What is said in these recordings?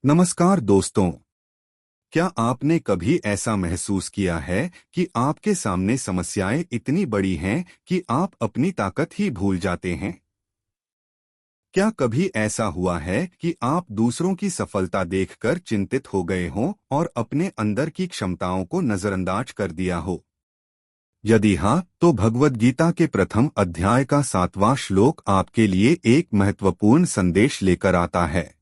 नमस्कार दोस्तों। क्या आपने कभी ऐसा महसूस किया है कि आपके सामने समस्याएं इतनी बड़ी हैं कि आप अपनी ताकत ही भूल जाते हैं? क्या कभी ऐसा हुआ है कि आप दूसरों की सफलता देखकर चिंतित हो गए हों और अपने अंदर की क्षमताओं को नजरअंदाज कर दिया हो? यदि हाँ, तो भगवद गीता के प्रथम अध्याय का 7वां श्लोक आपके लिए एक महत्वपूर्ण संदेश लेकर आता है।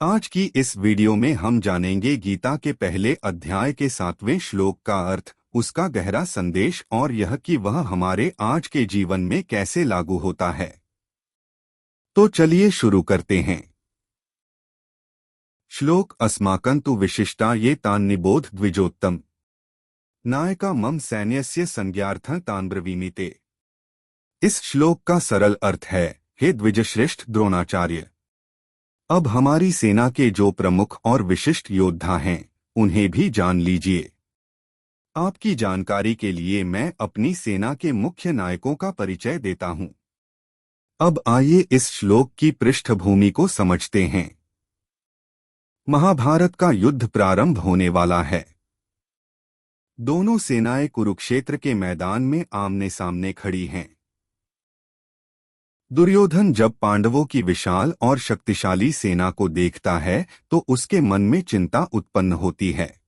आज की इस वीडियो में हम जानेंगे गीता के पहले अध्याय के 7वें श्लोक का अर्थ, उसका गहरा संदेश और यह कि वह हमारे आज के जीवन में कैसे लागू होता है। तो चलिए शुरू करते हैं। श्लोक अस्माकं तु विशिष्टा ये तान् निबोध द्विजोत्तम नायका मम सैन्यस्य संज्ञार्थं तान् ब्रवीमि ते। इस श्लोक का सरल अर्थ है, हे द्विजश्रेष्ठ द्रोणाचार्य, अब हमारी सेना के जो प्रमुख और विशिष्ट योद्धा हैं उन्हें भी जान लीजिए। आपकी जानकारी के लिए मैं अपनी सेना के मुख्य नायकों का परिचय देता हूं। अब आइए इस श्लोक की पृष्ठभूमि को समझते हैं। महाभारत का युद्ध प्रारंभ होने वाला है। दोनों सेनाएं कुरुक्षेत्र के मैदान में आमने सामने खड़ी हैं। दुर्योधन जब पांडवों की विशाल और शक्तिशाली सेना को देखता है तो उसके मन में चिंता उत्पन्न होती है।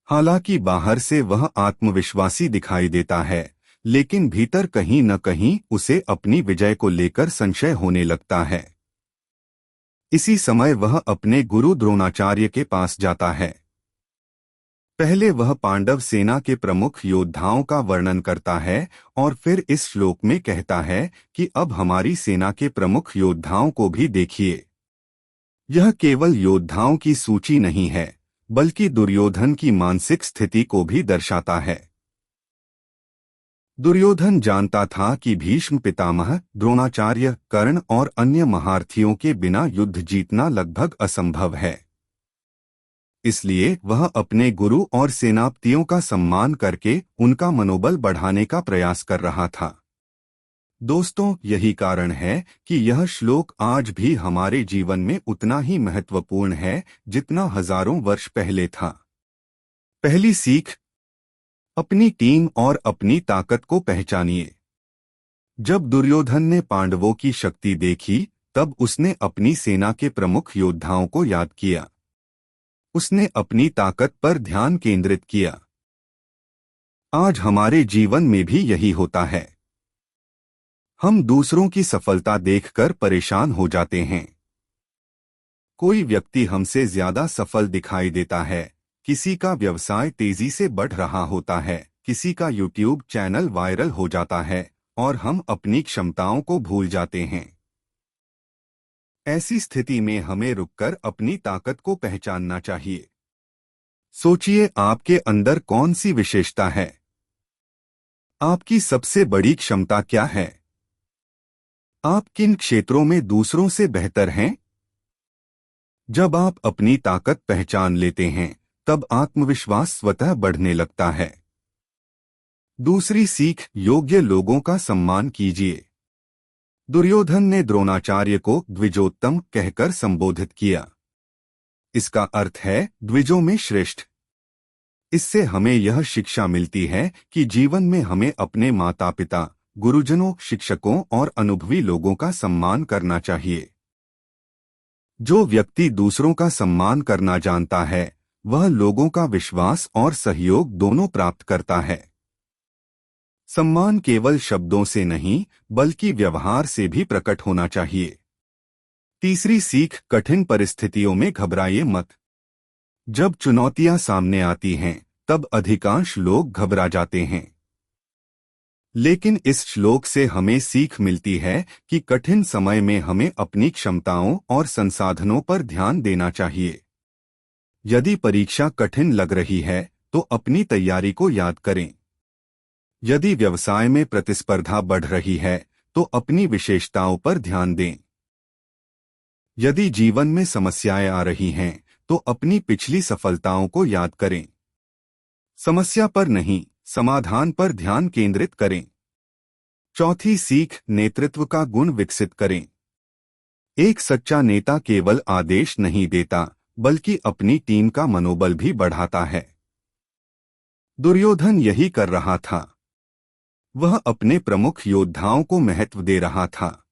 हालांकि बाहर से वह आत्मविश्वासी दिखाई देता है, लेकिन भीतर कहीं न कहीं उसे अपनी विजय को लेकर संशय होने लगता है। इसी समय वह अपने गुरु द्रोणाचार्य के पास जाता है। पहले वह पांडव सेना के प्रमुख योद्धाओं का वर्णन करता है और फिर इस श्लोक में कहता है कि अब हमारी सेना के प्रमुख योद्धाओं को भी देखिए। यह केवल योद्धाओं की सूची नहीं है, बल्कि दुर्योधन की मानसिक स्थिति को भी दर्शाता है। दुर्योधन जानता था कि भीष्म पितामह, द्रोणाचार्य, कर्ण और अन्य महारथियों के बिना युद्ध जीतना लगभग असंभव है। इसलिए वह अपने गुरु और सेनापतियों का सम्मान करके उनका मनोबल बढ़ाने का प्रयास कर रहा था। दोस्तों, यही कारण है कि यह श्लोक आज भी हमारे जीवन में उतना ही महत्वपूर्ण है जितना हजारों वर्ष पहले था। पहली सीख, अपनी टीम और अपनी ताकत को पहचानिए। जब दुर्योधन ने पांडवों की शक्ति देखी, तब उसने अपनी सेना के प्रमुख योद्धाओं को याद किया। उसने अपनी ताकत पर ध्यान केंद्रित किया। आज हमारे जीवन में भी यही होता है। हम दूसरों की सफलता देखकर परेशान हो जाते हैं। कोई व्यक्ति हमसे ज्यादा सफल दिखाई देता है, किसी का व्यवसाय तेजी से बढ़ रहा होता है, किसी का यूट्यूब चैनल वायरल हो जाता है और हम अपनी क्षमताओं को भूल जाते हैं। ऐसी स्थिति में हमें रुककर अपनी ताकत को पहचानना चाहिए। सोचिए, आपके अंदर कौन सी विशेषता है? आपकी सबसे बड़ी क्षमता क्या है? आप किन क्षेत्रों में दूसरों से बेहतर हैं? जब आप अपनी ताकत पहचान लेते हैं, तब आत्मविश्वास स्वतः बढ़ने लगता है। दूसरी सीख, योग्य लोगों का सम्मान कीजिए। दुर्योधन ने द्रोणाचार्य को द्विजोत्तम कहकर संबोधित किया। इसका अर्थ है द्विजों में श्रेष्ठ। इससे हमें यह शिक्षा मिलती है कि जीवन में हमें अपने माता पिता, गुरुजनों, शिक्षकों और अनुभवी लोगों का सम्मान करना चाहिए। जो व्यक्ति दूसरों का सम्मान करना जानता है, वह लोगों का विश्वास और सहयोग दोनों प्राप्त करता है। सम्मान केवल शब्दों से नहीं, बल्कि व्यवहार से भी प्रकट होना चाहिए। तीसरी सीख, कठिन परिस्थितियों में घबराइए मत। जब चुनौतियां सामने आती हैं, तब अधिकांश लोग घबरा जाते हैं। लेकिन इस श्लोक से हमें सीख मिलती है कि कठिन समय में हमें अपनी क्षमताओं और संसाधनों पर ध्यान देना चाहिए। यदि परीक्षा कठिन लग रही है, तो अपनी तैयारी को याद करें। यदि व्यवसाय में प्रतिस्पर्धा बढ़ रही है, तो अपनी विशेषताओं पर ध्यान दें। यदि जीवन में समस्याएं आ रही हैं, तो अपनी पिछली सफलताओं को याद करें। समस्या पर नहीं, समाधान पर ध्यान केंद्रित करें। चौथी सीख, नेतृत्व का गुण विकसित करें। एक सच्चा नेता केवल आदेश नहीं देता, बल्कि अपनी टीम का मनोबल भी बढ़ाता है। दुर्योधन यही कर रहा था। वह अपने प्रमुख योद्धाओं को महत्व दे रहा था।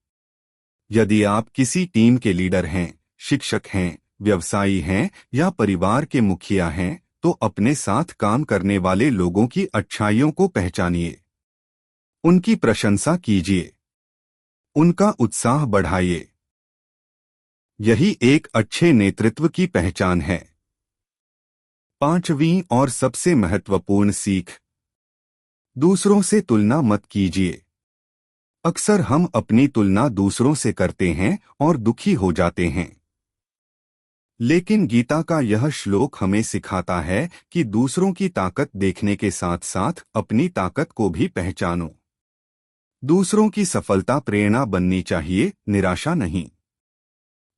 यदि आप किसी टीम के लीडर हैं, शिक्षक हैं, व्यवसायी हैं या परिवार के मुखिया हैं, तो अपने साथ काम करने वाले लोगों की अच्छाइयों को पहचानिए। उनकी प्रशंसा कीजिए। उनका उत्साह बढ़ाइए। यही एक अच्छे नेतृत्व की पहचान है। पांचवीं और सबसे महत्वपूर्ण सीख, दूसरों से तुलना मत कीजिए। अक्सर हम अपनी तुलना दूसरों से करते हैं और दुखी हो जाते हैं। लेकिन गीता का यह श्लोक हमें सिखाता है कि दूसरों की ताकत देखने के साथ साथ अपनी ताकत को भी पहचानो। दूसरों की सफलता प्रेरणा बननी चाहिए, निराशा नहीं।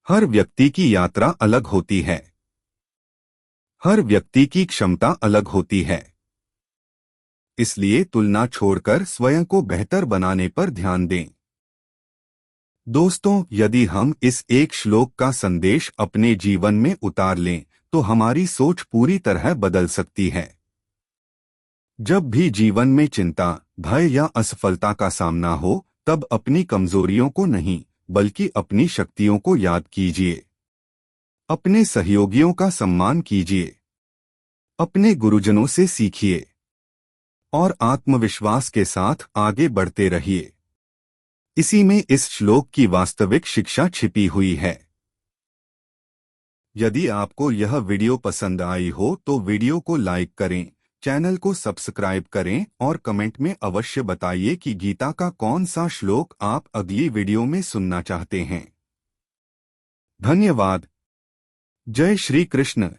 हर व्यक्ति की यात्रा अलग होती है। हर व्यक्ति की क्षमता अलग होती है। इसलिए तुलना छोड़कर स्वयं को बेहतर बनाने पर ध्यान दें। दोस्तों, यदि हम इस एक श्लोक का संदेश अपने जीवन में उतार लें, तो हमारी सोच पूरी तरह बदल सकती है। जब भी जीवन में चिंता, भय या असफलता का सामना हो, तब अपनी कमजोरियों को नहीं, बल्कि अपनी शक्तियों को याद कीजिए। अपने सहयोगियों का सम्मान कीजिए। अपने गुरुजनों से सीखिए और आत्मविश्वास के साथ आगे बढ़ते रहिए। इसी में इस श्लोक की वास्तविक शिक्षा छिपी हुई है। यदि आपको यह वीडियो पसंद आई हो तो वीडियो को लाइक करें, चैनल को सब्सक्राइब करें और कमेंट में अवश्य बताइए कि गीता का कौन सा श्लोक आप अगली वीडियो में सुनना चाहते हैं। धन्यवाद। जय श्री कृष्ण।